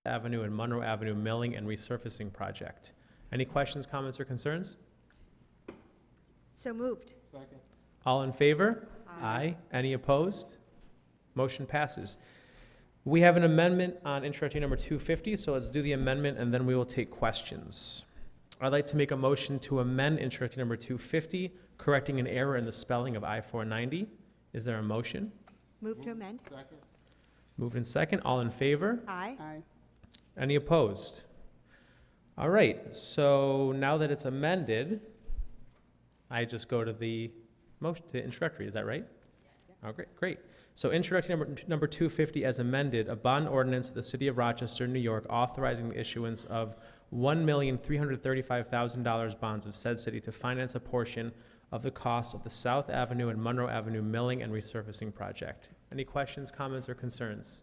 Avenue and Monroe Avenue milling and resurfacing project. Any questions, comments, or concerns? So moved. Second. All in favor? Aye. Any opposed? Motion passes. We have an amendment on introductory number 250, so let's do the amendment and then we will take questions. I'd like to make a motion to amend introductory number 250, correcting an error in the spelling of I-490. Is there a motion? Move to amend. Second. Moved in second. All in favor? Aye. Aye. Any opposed? All right, so now that it's amended, I just go to the motion, to introductory, is that right? Oh, great. So introductory number 250 as amended, a bond ordinance of the City of Rochester, New York, authorizing the issuance of $1,335,000 bonds of said city to finance a portion of the cost of the South Avenue and Monroe Avenue milling and resurfacing project. Any questions, comments, or concerns?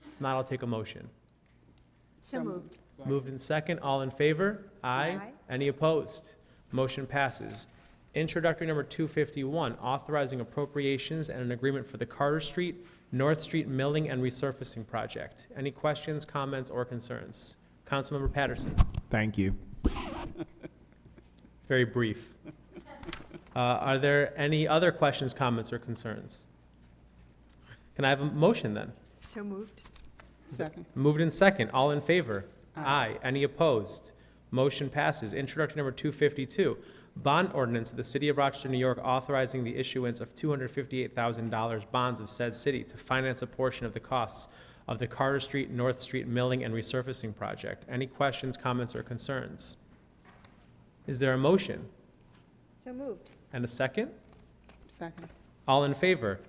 If not, I'll take a motion. So moved. Moved in second. All in favor? Aye. Any opposed? Motion passes. Introductory number 251, authorizing appropriations and an agreement for the Carter Street, North Street milling and resurfacing project. Any questions, comments, or concerns? Councilmember Patterson. Thank you. Very brief. Are there any other questions, comments, or concerns? Can I have a motion then? So moved. Second. Moved in second. All in favor? Aye. Any opposed? Motion passes. Introductory number 252, bond ordinance of the City of Rochester, New York, authorizing the issuance of $258,000 bonds of said city to finance a portion of the costs of the Carter Street, North Street milling and resurfacing project. Any questions, comments, or concerns? Is there a motion? So moved. And a second? Second. All in favor?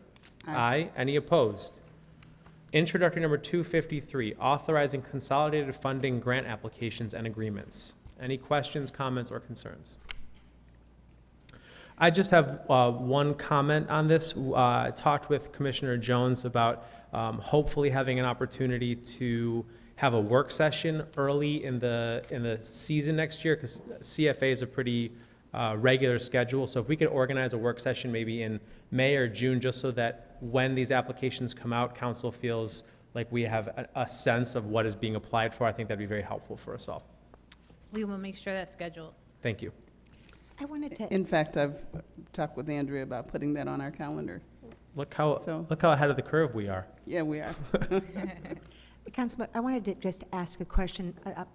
Aye. Any opposed? Introductory number 253, authorizing consolidated funding grant applications and agreements. Any questions, comments, or concerns? I just have one comment on this. I talked with Commissioner Jones about hopefully having an opportunity to have a work session early in the season next year, because CFA is a pretty regular schedule. So if we could organize a work session maybe in May or June, just so that when these applications come out, council feels like we have a sense of what is being applied for, I think that'd be very helpful for us all. We will make sure that's scheduled. Thank you. I wanted to, In fact, I've talked with Andrea about putting that on our calendar. Look how So- ahead of the curve we are. Yeah, we are. Councilman, I wanted to just ask a question.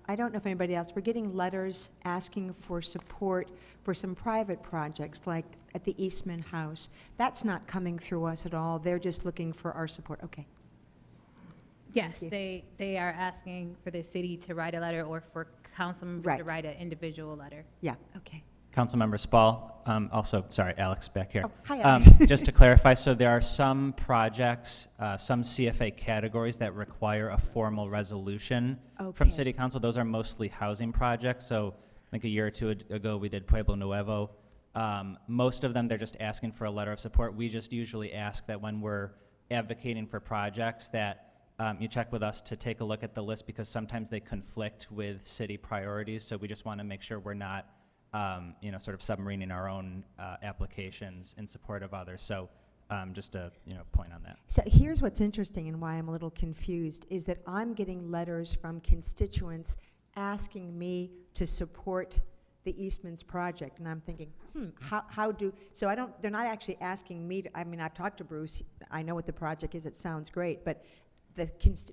I don't know if anybody else, we're getting letters asking for support for some private projects, like at the Eastman House. That's not coming through us at all. They're just looking for our support. Okay. Yes, you. they are asking for the city to write a letter or for council members to Right. write an individual letter. Yeah, okay. Councilmember Spall, also, sorry, Alex back here. Oh, hi, Alex. Just to clarify, so there are some projects, some CFA categories that require a formal resolution from Okay. City Council. Those are mostly housing projects. So I think a year or two ago, we did Pueblo Nuevo. Most of them, they're just asking for a letter of support. We just usually ask that when we're advocating for projects that you check with us to take a look at the list, because sometimes they conflict with city priorities. So we just want to make sure we're not sort of submarining our own applications in support of others. So just a point on that. So here's what's interesting and why I'm a little confused, is that I'm getting letters from constituents asking me to support the Eastman's project, and I'm thinking, so they're not actually asking me to, I mean, I've talked to Bruce, I know what the project is, it sounds great, but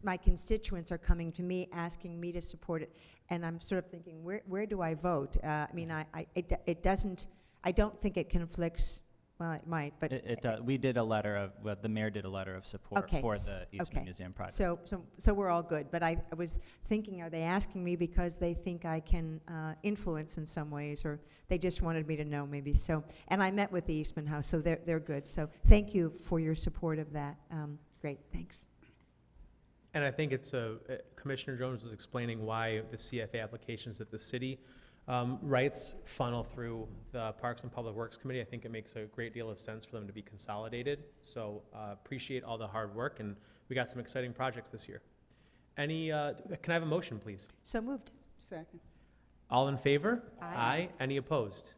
my constituents are coming to me asking me to support it, and I'm sort of thinking, where do I vote? I mean, it doesn't, I don't think it conflicts. Well, it might, but We did a letter of, well, the mayor did a letter of support Okay, for the Eastman okay. Museum project. So we're all good. But I was thinking, are they asking me because they think I can influence in some ways, or they just wanted me to know maybe? So, and I met with the Eastman House, so they're good. So thank you for your support of that. Great, thanks. And I think it's Commissioner Jones was explaining why the CFA applications that the city writes funnel through the Parks and Public Works Committee. I think it makes a great deal of sense for them to be consolidated. So appreciate all the hard work, and we got some exciting projects this year. Can I have a motion, please? So moved. Second. All in favor? Aye. Any opposed?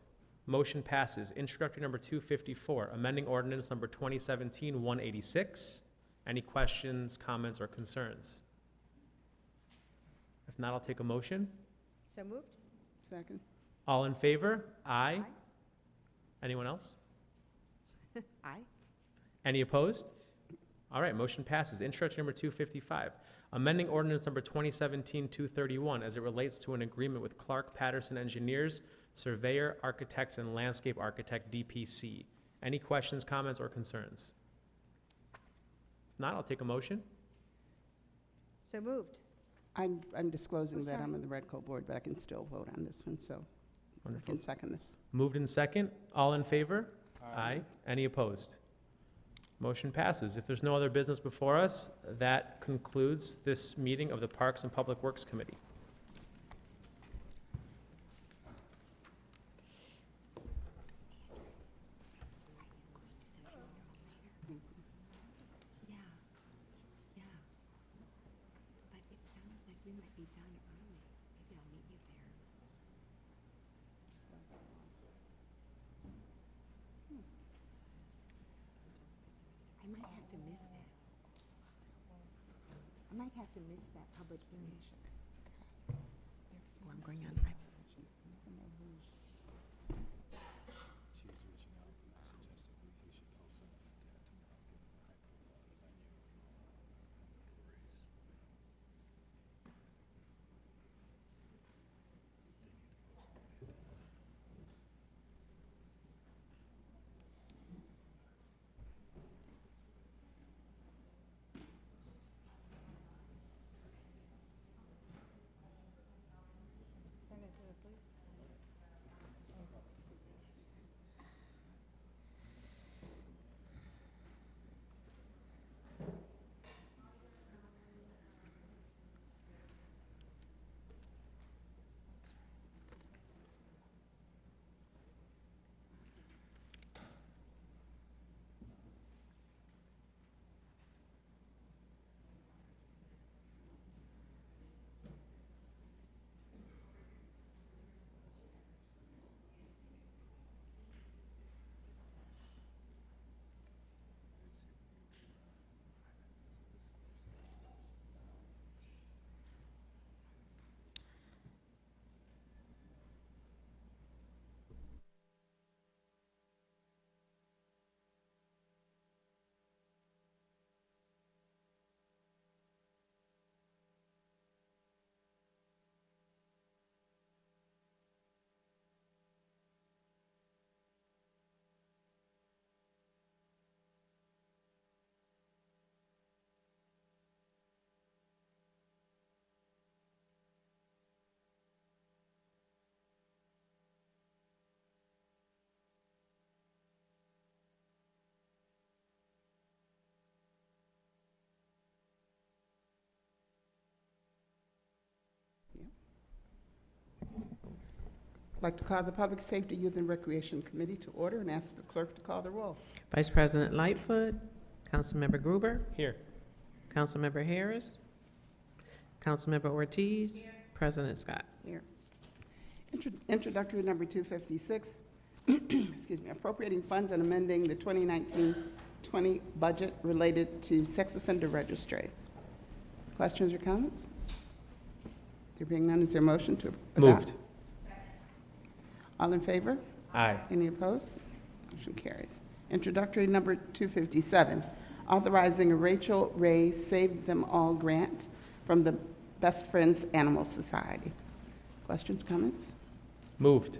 Motion passes. Introductory number 254, amending ordinance number 2017-186. Any questions, comments, or concerns? If not, I'll take a motion. So moved? Second. All in favor? Aye. Anyone else? Aye. Any opposed? All right, motion passes. Introduction number 255, amending ordinance number 2017-231 as it relates to an agreement with Clark Patterson Engineers, Surveyor, Architects, and Landscape Architect, DPC. Any questions, comments, or concerns? If not, I'll take a motion. So moved? I'm disclosing Oh, that sorry. I'm on the Red Coat Board, but I can still vote on this one, so I Wonderful. can second this. Moved in second. All in favor? Aye. Any opposed? Motion passes. If there's no other business before us, that concludes this meeting of the Parks and Public Works Committee. Yeah, yeah. But it sounds like we might be done early. Maybe I'll meet you there. I might have to miss that. I might have to miss that public hearing. Oh, I'm going on. I'd like to call the Public Safety, Youth, and Recreation Committee to order and ask the clerk to call the roll. Vice President Lightfoot, Councilmember Gruber, Here. Councilmember Harris, Councilmember Ortiz, President Scott. Here. Introductory number 256, excuse me, appropriating funds and amending the 2019-20 budget related to sex offender registry. Questions or comments? There being none, is there a motion to adopt? Moved. All in favor? Aye. Any opposed? Motion carries. Introductory number 257, authorizing a Rachel Ray Save Them All grant from the Best Friends Animal Society. Questions, comments? Moved.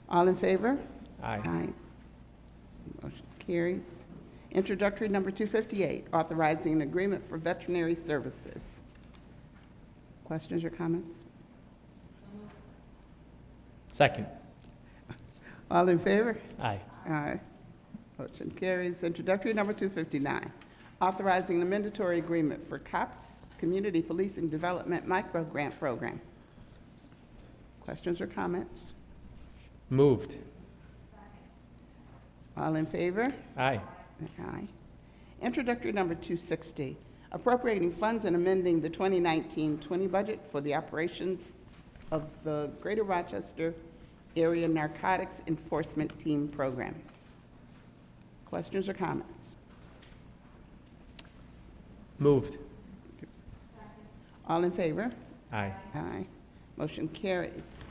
All in favor? Aye. Aye. Motion carries. Introductory number 258, authorizing an agreement for veterinary services. Questions or comments? Second. All in favor? Aye. Aye. Motion carries. Introductory number 259, authorizing a mandatory agreement for COPS Community Policing Development Micro Grant Program. Questions or comments? Moved. All in favor? Aye. Aye. Introductory number 260, appropriating funds and amending the 2019-20 budget for the operations of the Greater Rochester Area Narcotics Enforcement Team Program. Questions or comments? Moved. All in favor? Aye. Aye. Motion carries.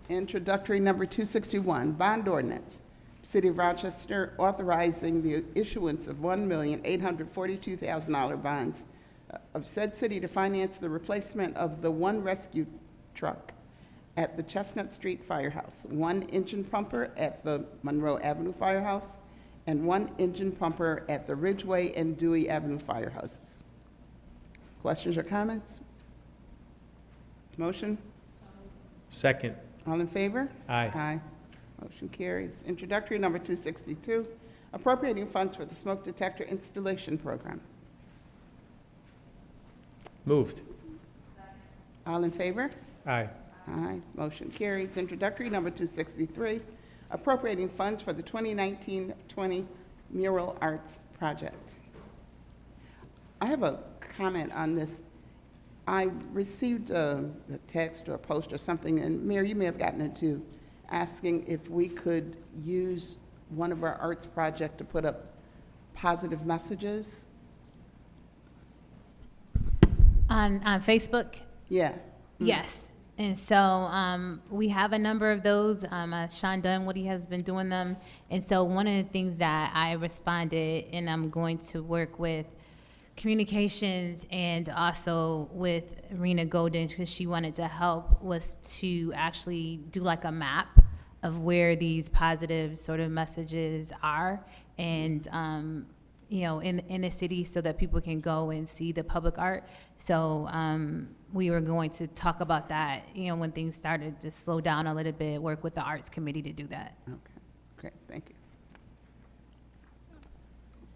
Introductory number 261, bond ordinance. City of Rochester authorizing the issuance of $1,842,000 bonds of said city to finance the replacement of the one rescue truck at the Chestnut Street Firehouse, one engine pumper at the Monroe Avenue Firehouse, and one engine pumper at the Ridgeway and Dewey Avenue Firehouses. Questions or comments? Motion? Second. All in favor? Aye. Aye. Motion carries. Introductory number 262, appropriating funds for the smoke detector installation program. Moved. All in favor? Aye. Aye. Motion carries. Introductory number 263, appropriating funds for the 2019-20 mural arts project. I have a comment on this. I received a text or a post or something, and Mayor, you may have gotten it too, asking if we could use one of our arts project to put up positive messages. On Facebook, Yeah. yes. And so we have a number of those. Sean Dunwoody has been doing them. And so one of the things that I responded, and I'm going to work with communications and also with Rena Golden, because she wanted to help, was to actually do like a map of where these positive sort of messages are, and you know, in the city, so that people can go and see the public art. So we were going to talk about that, you know, when things started to slow down a little bit, work with the arts committee to do that. Okay. Great. Thank you.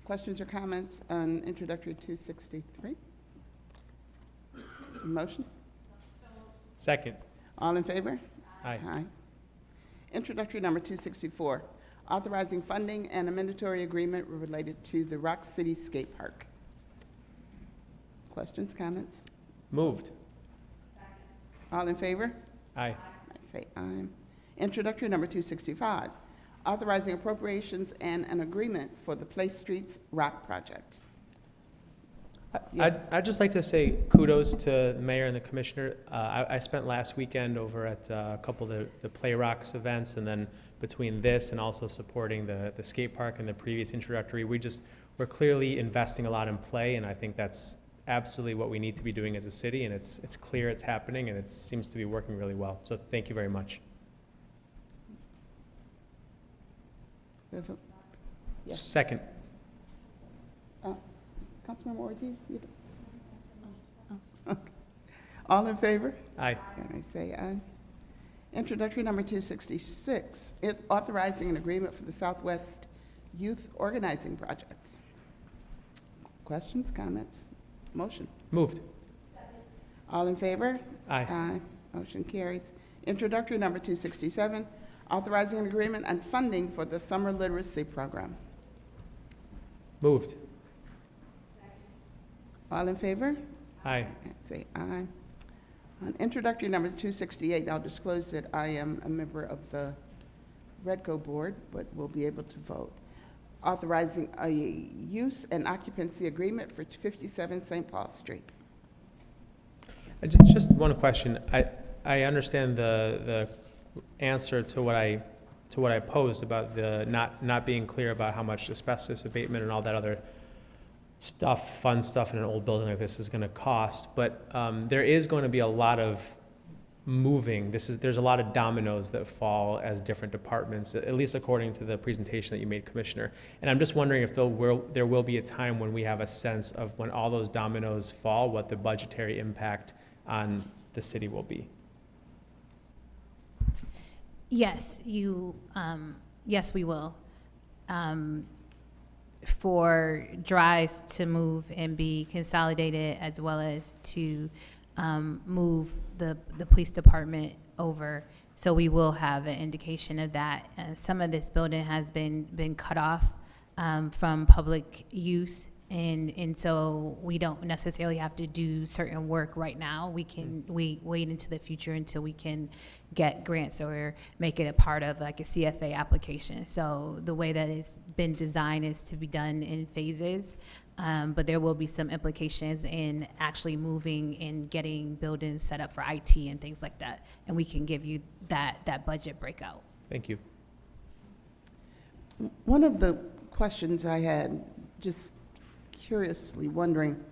Questions or comments on introductory 263? Motion? Second. All in favor? Aye. Aye. Introductory number 264, authorizing funding and a mandatory agreement related to the Rock City Skate Park. Questions, comments? Moved. All in favor? Aye. I say aye. Introductory number 265, authorizing appropriations and an agreement for the Place Streets Rock Project. Yes. I'd just like to say kudos to the mayor and the commissioner. I spent last weekend over at a couple of the Play Rocks events, and then between this and also supporting the skate park and the previous introductory, we're clearly investing a lot in play, and I think that's absolutely what we need to be doing as a city, and it's clear it's happening, and it seems to be working really well. So thank you very much. We have a- Yes. Second. Councilmember Ortiz? Okay. All in favor? Aye. And I say aye. Introductory number 266, authorizing an agreement for the Southwest Youth Organizing Project. Questions, comments? Motion? Moved. All in favor? Aye. Aye. Motion carries. Introductory number 267, authorizing an agreement and funding for the summer literacy program. Moved. All in favor? Aye. I say aye. On introductory number 268, I'll disclose that I am a member of the Redco board, but will be able to vote. Authorizing a use and occupancy agreement for 57 St. Paul Street. Just one question. I understand the answer to what I posed about the not being clear about how much asbestos abatement and all that other stuff, fun stuff in an old building like this is going to cost, but there is going to be a lot of moving. There's a lot of dominoes that fall as different departments, at least according to the presentation that you made, Commissioner. And I'm just wondering if there will be a time when we have a sense of when all those dominoes fall, what the budgetary impact on the city will be. Yes, yes, we will. For drives to move and be consolidated, as well as to move the police department over. So we will have an indication of that. Some of this building has been cut off from public use, and so we don't necessarily have to do certain work right now. We can wait into the future until we can get grants or make it a part of like a CFA application. So the way that it's been designed is to be done in phases. But there will be some implications in actually moving and getting buildings set up for IT and things like that. And we can give you that budget breakout. Thank you. One of the questions I had, just curiously wondering,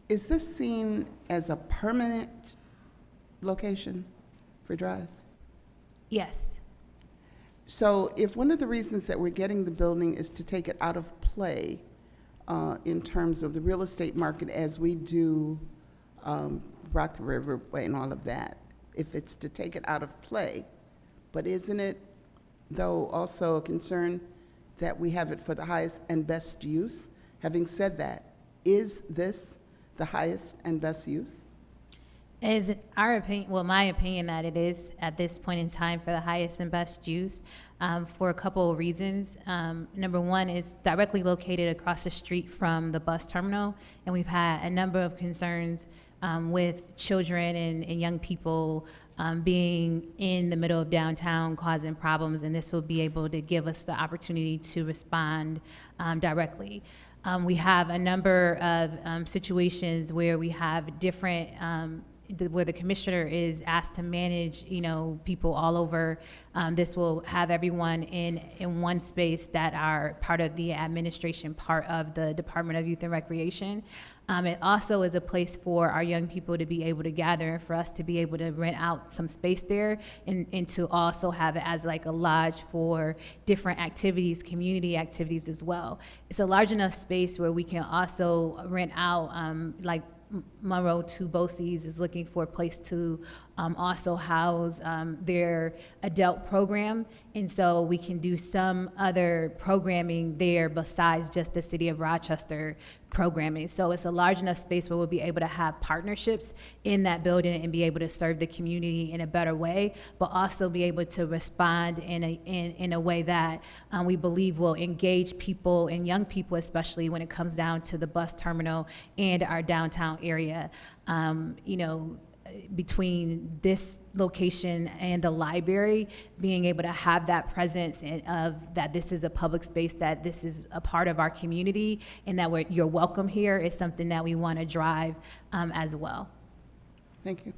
is this seen as a permanent location for Dries? Yes. So if one of the reasons that we're getting the building is to take it out of play in terms of the real estate market as we do Rock River and all of that, if it's to take it out of play, but isn't it, though, also a concern that we have it for the highest and best use? Having said that, is this the highest and best use? Is our opinion, well, my opinion that it is at this point in time for the highest and best use for a couple of reasons. Number one is directly located across the street from the bus terminal, and we've had a number of concerns with children and young people being in the middle of downtown causing problems, and this will be able to give us the opportunity to respond directly. We have a number of situations where we have different where the commissioner is asked to manage, people all over. This will have everyone in one space that are part of the administration part of the Department of Youth and Recreation. It also is a place for our young people to be able to gather and for us to be able to rent out some space there and to also have it as like a lodge for different activities, community activities as well. It's a large enough space where we can also rent out like Monroe to BOCES is looking for a place to also house their adult program. And so we can do some other programming there besides just the City of Rochester programming. So it's a large enough space where we'll be able to have partnerships in that building and be able to serve the community in a better way, but also be able to respond in a way that we believe will engage people and young people, especially when it comes down to the bus terminal and our downtown area. Between this location and the library, being able to have that presence of that this is a public space, that this is a part of our community, and that you're welcome here is something that we want to drive as well. Thank you.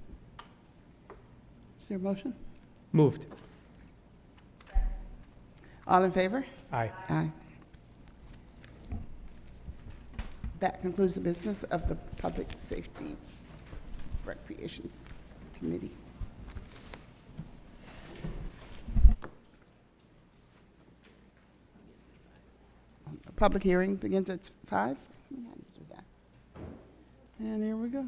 Is there a motion? Moved. All in favor? Aye. Aye. That concludes the business of the Public Safety Recreations Committee. Public hearing begins at 5. How many items we got? And there we go.